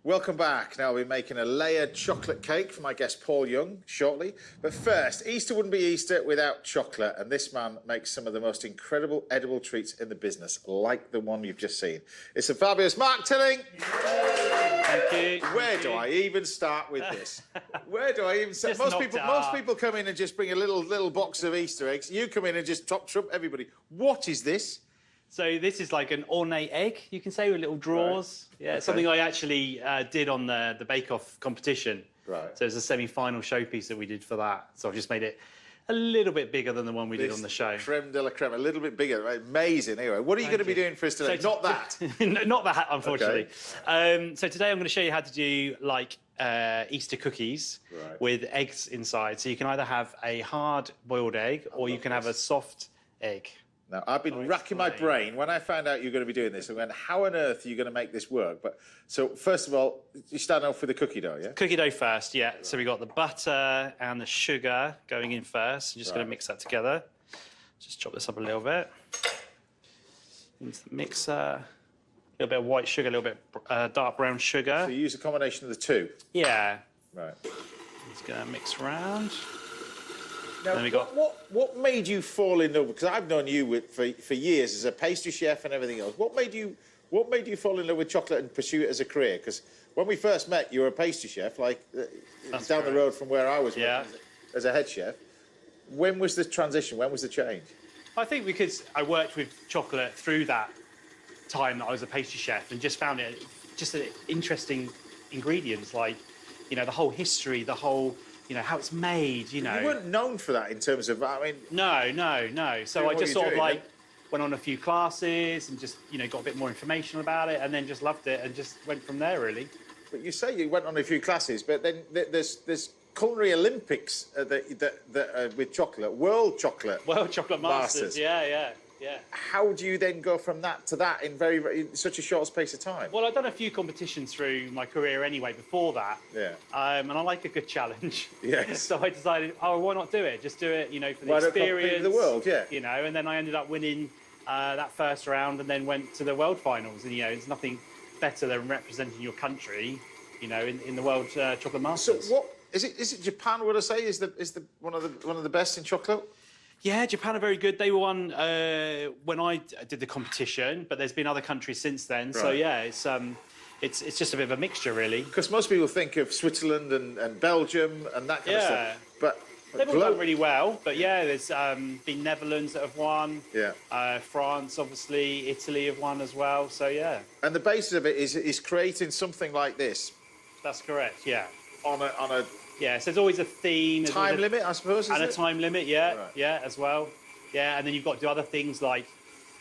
Welcome back. Now we're making a layered chocolate cake for my guest Paul Young shortly. But first, Easter wouldn't be Easter without chocolate, and this man makes some of the most incredible edible treats in the business, like the one you've just seen. It's a fabulous Mark Tilling. Thank you. Where do I even start with this? Where do I even start? Most people come in and just bring a little box of Easter eggs. You come in and just trump everybody. What is this? So this is like an ornate egg, you can say, with little drawers. Right. Yeah, okay. Something I actually did on the Bake Off competition. Right. So it's a semi-final showpiece that we did for that. So I've just made it a little bit bigger than the one we did on the show. Creme de la creme, a little bit bigger. Right? Amazing. Anyway, what are you going to be doing for us today? So not that. Not that, unfortunately. Okay. So today I'm going to show you how to do like Easter cookies with eggs inside. So you can either have a hard boiled egg or you can have a soft egg. Now, I've been racking my brain. When I found out you were going to be doing this, I went, how on earth are you going to make this work? But so, first of all, you start off with the cookie dough, yeah? Cookie dough first, yeah. Right. So we got the butter and the sugar going in first. I'm just going to mix that together. Just chop this up a little bit. Into the mixer. A little bit of white sugar, a little bit dark brown sugar. So you use a combination of the two? Yeah. Right. Just going to mix around. Now, what made you fall in love? Because I've known you for years as a pastry chef and everything else. What made you fall in love with chocolate and pursue it as a career? Because when we first met, you were a pastry chef, like down the road from where I was as a head chef. When was the transition? When was the change? I think because I worked with chocolate through that time that I was a pastry chef and just found it just an interesting ingredients, like, you know, the whole history, the whole, you know, how it's made, you know. You weren't known for that in terms of, I mean... No. So I just sort of like went on a few classes and just, you know, got a bit more information about it and then just loved it and just went from there, really. But you say you went on a few classes, but then there's Culinary Olympics with chocolate, World Chocolate Masters. Yeah. How do you then go from that to that in in such a short space of time? Well, I've done a few competitions through my career anyway before that. Yeah. And I like a good challenge. Yes. So I decided, oh, why not do it? Just do it, you know, for the experience. The world, yeah. You know, and then I ended up winning that first round and then went to the world finals. And, you know, there's nothing better than representing your country, you know, in the World Chocolate Masters. So what is it Japan, would I say, is one of the best in chocolate? Yeah, Japan are very good. They won when I did the competition, but there's been other countries since then. Right. So yeah, it's just a bit of a mixture, really. Because most people think of Switzerland and Belgium and that kind of stuff. But they've all done really well. But yeah, there's been Netherlands that have won. Yeah. France, obviously, Italy have won as well. So yeah. And the basis of it is creating something like this. That's correct. Yeah. On a Yeah, so there's always a theme. Time limit, I suppose, and a time limit, yeah, as well. Yeah, and then you've got to do other things like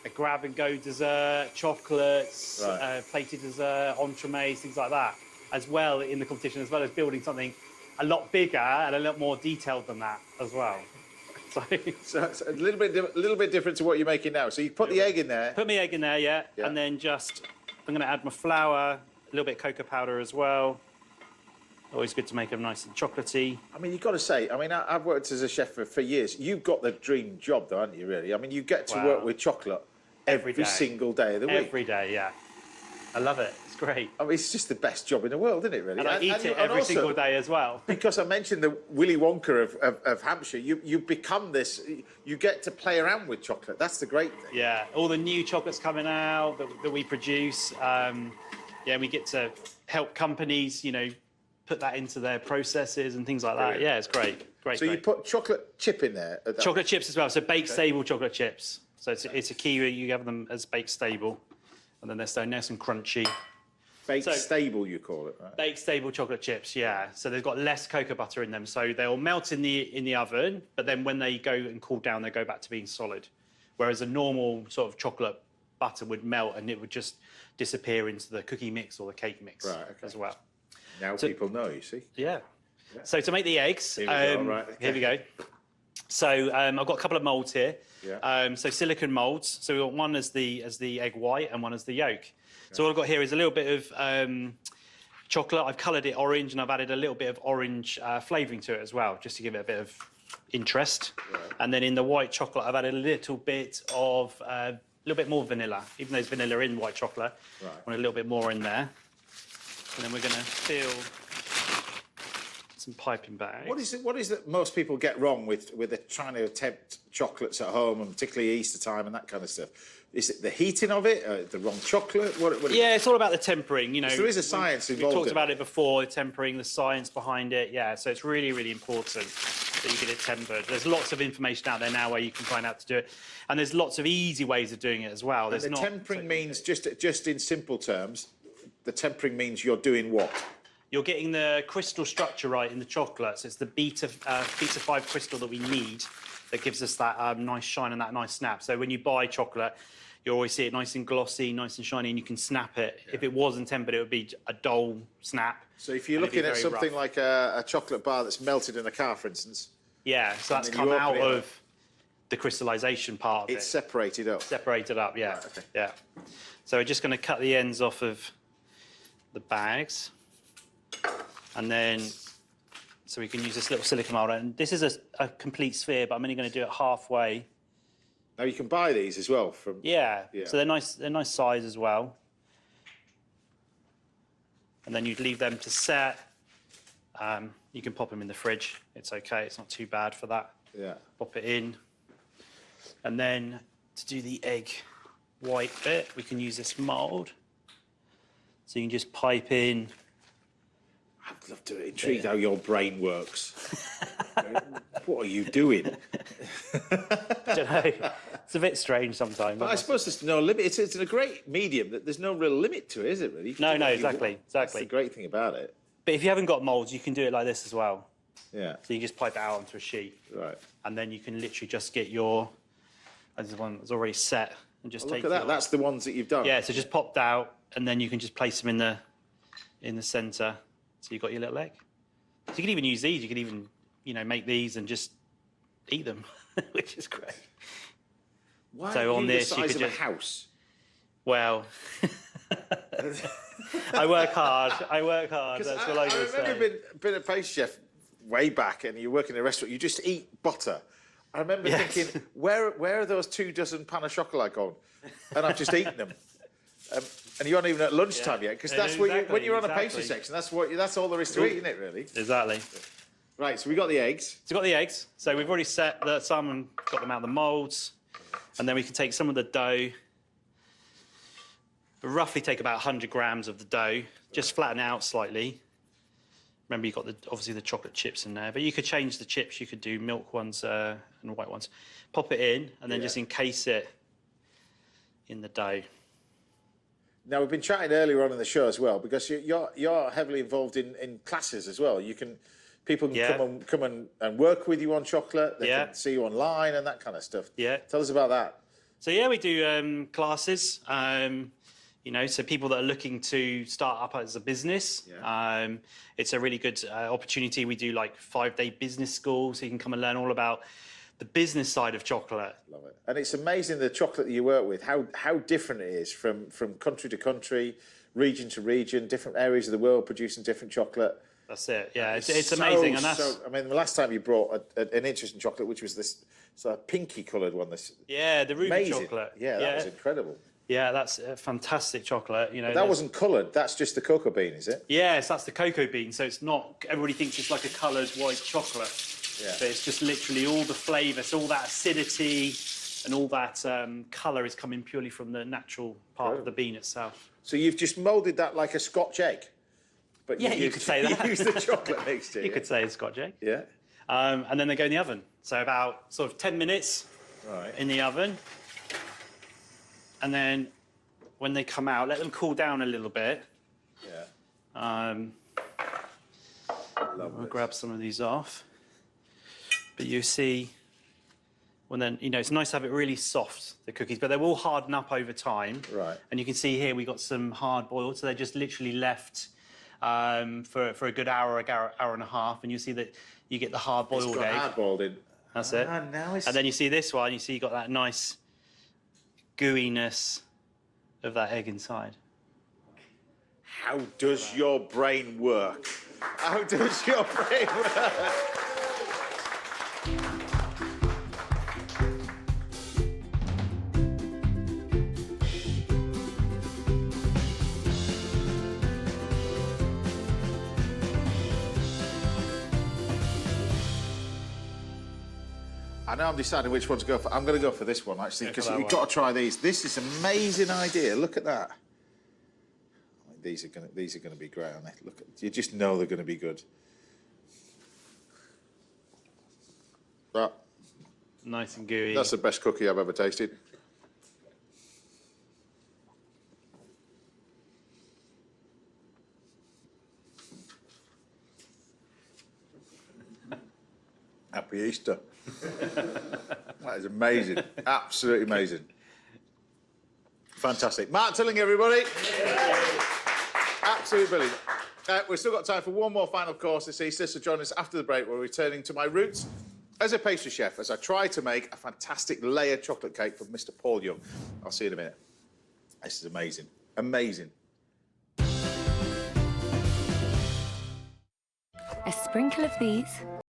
a grab-and-go dessert, chocolates, plated dessert, entremets, things like that, as well in the competition, as well as building something a lot bigger and a lot more detailed than that as well. So it's a little bit different to what you're making now. So you put the egg in there. Put my egg in there, yeah. And then I'm going to add my flour, a little bit of cocoa powder as well. Always good to make them nice and chocolatey. I mean, you've got to say, I mean, I've worked as a chef for years. You've got the dream job, though, haven't you, really? I mean, you get to work with chocolate every single day of the week. Every day, yeah. I love it. It's great. I mean, it's just the best job in the world, isn't it, really? And I eat it every single day as well. Because I mentioned the Willy Wonka of Hampshire, you become this, you get to play around with chocolate. That's the great thing. Yeah, all the new chocolates coming out that we produce. Yeah, we get to help companies, you know, put that into their processes and things like that. Yeah, it's great. So you put chocolate chip in there? Chocolate chips as well, so baked stable chocolate chips. So it's a key where you have them as baked stable, and then they're so nice and crunchy. Baked stable, you call it, right? Baked stable chocolate chips, yeah. So they've got less cocoa butter in them, so they'll melt in the oven, but then when they go and cool down, they go back to being solid. Whereas a normal sort of chocolate butter would melt and it would just disappear into the cookie mix or the cake mix as well. Now people know, you see. Yeah. So to make the eggs, here we go. So I've got a couple of moulds here. Yeah. So silicone moulds. So we've got one as the egg white and one as the yolk. Okay. So what I've got here is a little bit of chocolate. I've coloured it orange and I've added a little bit of orange flavouring to it as well, just to give it a bit of interest. Right. And then in the white chocolate, I've added a little bit of little bit more vanilla, even though there's vanilla in white chocolate. Right. I want a little bit more in there. And then we're going to fill some piping bags. What is that most people get wrong with trying to attempt chocolates at home, and particularly Easter time and that kind of stuff? Is it the heating of it, the wrong chocolate? Yeah, it's all about the tempering. You know, there is a science involved. We've talked about it before, the tempering, the science behind it. Yeah, so it's really, really important that you get it tempered. There's lots of information out there now where you can find out to do it, and there's lots of easy ways of doing it as well. And the tempering means, just in simple terms, the tempering means you're doing what? You're getting the crystal structure right in the chocolate. So it's the beta 5 crystal that we need that gives us that nice shine and that nice snap. So when you buy chocolate, you always see it nice and glossy, nice and shiny, and you can snap it. Yeah. If it wasn't tempered, it would be a dull snap. So if you're looking at something like a chocolate bar that's melted in a car, for instance. Yeah, so that's come out of the crystallization part of it. It's separated up. Separated up, yeah. Right, okay. Yeah. So we're just going to cut the ends off of the bags. And then, so we can use this little silicone molder. And this is a complete sphere, but I'm only going to do it halfway. Now you can buy these as well from. Yeah. So they're nice. They're nice size as well. And then you'd leave them to set. You can pop them in the fridge. It's okay. It's not too bad for that. Yeah. Pop it in. And then to do the egg white bit, we can use this mould. So you can just pipe in. I'd love to. Intrigued how your brain works. What are you doing? I don't know. It's a bit strange sometimes. But I suppose there's no limit. It's a great medium that there's no real limit to it, is it? Really? No, exactly. That's the great thing about it. But if you haven't got moulds, you can do it like this as well. Yeah. So you just pipe it out onto a sheet. Right. And then you can literally just get your, as the one that's already set, and just take. Look at that. That's the ones that you've done. Yeah. So just popped out, and then you can just place them in the centre. So you've got your little egg. So you can even use these. You can even, make these and just eat them, which is great. Why so on this, the size you could of just a house. Well, I work hard. That's what I remember being a pastry chef way back, and you work in a restaurant. You just eat butter. I remember thinking, where are those 24 pan of chocolate gone? And I've just eaten them. And you aren't even at lunchtime yet, because that's when you're on a pastry section. That's all there is to eat, isn't it? Really. Exactly. Right. So we got the eggs. So we've got the eggs. So we've already set some and got them out of the moulds, and then we can take some of the dough. Roughly take about 100 grams of the dough. Just flatten it out slightly. Remember, you've got obviously the chocolate chips in there, but you could change the chips. You could do milk ones and white ones. Pop it in, and then just encase it in the dough. Now, we've been chatting earlier on in the show as well, because you're heavily involved in classes as well. People can come and work with you on chocolate. They can see you online and that kind of stuff. Yeah. Tell us about that. So we do classes. So people that are looking to start up as a business, it's a really good opportunity. We do like 5-day business school, so you can come and learn all about the business side of chocolate. Love it. And it's amazing the chocolate that you work with, how different it is from country to country, region to region, different areas of the world producing different chocolate. That's it. Yeah, it's amazing. And the last time you brought an interesting chocolate, which was this sort of pinky coloured one. The ruby chocolate. Yeah, that was incredible. Yeah, that's a fantastic chocolate. But that wasn't coloured. That's just the cocoa bean, is it? Yes, that's the cocoa bean. So it's not. Everybody thinks it's like a coloured white chocolate. Yeah. But it's just literally all the flavour, so all that acidity and all that colour is coming purely from the natural part of the bean itself. So you've just moulded that like a Scotch egg? But you could say that. You use the chocolate mixture. You could say a Scotch egg. Yeah. And then they go in the oven. So about sort of 10 minutes in the oven. And then when they come out, let them cool down a little bit. Yeah. We'll grab some of these off. But you see, it's nice to have it really soft, the cookies, but they will harden up over time. Right. And you can see here we got some hard boiled, so they're just literally left for a good hour and a half, and you see that you get the hard boiled egg. Hard boiled in. That's it. Now and then you see this one, you see you got that nice gooiness of that egg inside. How does your brain work? How does your brain work? I know I'm deciding which one to go for. I'm going to go for this one, actually, because you've one. got to try these. This is an amazing idea. Look at that. I mean, these are going to be great, aren't they? Look, you just know they're going to be good. That, Nice and gooey. that's the best cookie I've ever tasted. Happy Easter. That is amazing. Absolutely amazing. Fantastic. Mark Tilling, everybody. Absolutely brilliant. We've still got time for one more final course this Easter, so join us after the break. We're returning to my roots as a pastry chef as I try to make a fantastic layered chocolate cake for Mr. Paul Young. I'll see you in a minute. This is amazing. Amazing. A sprinkle of these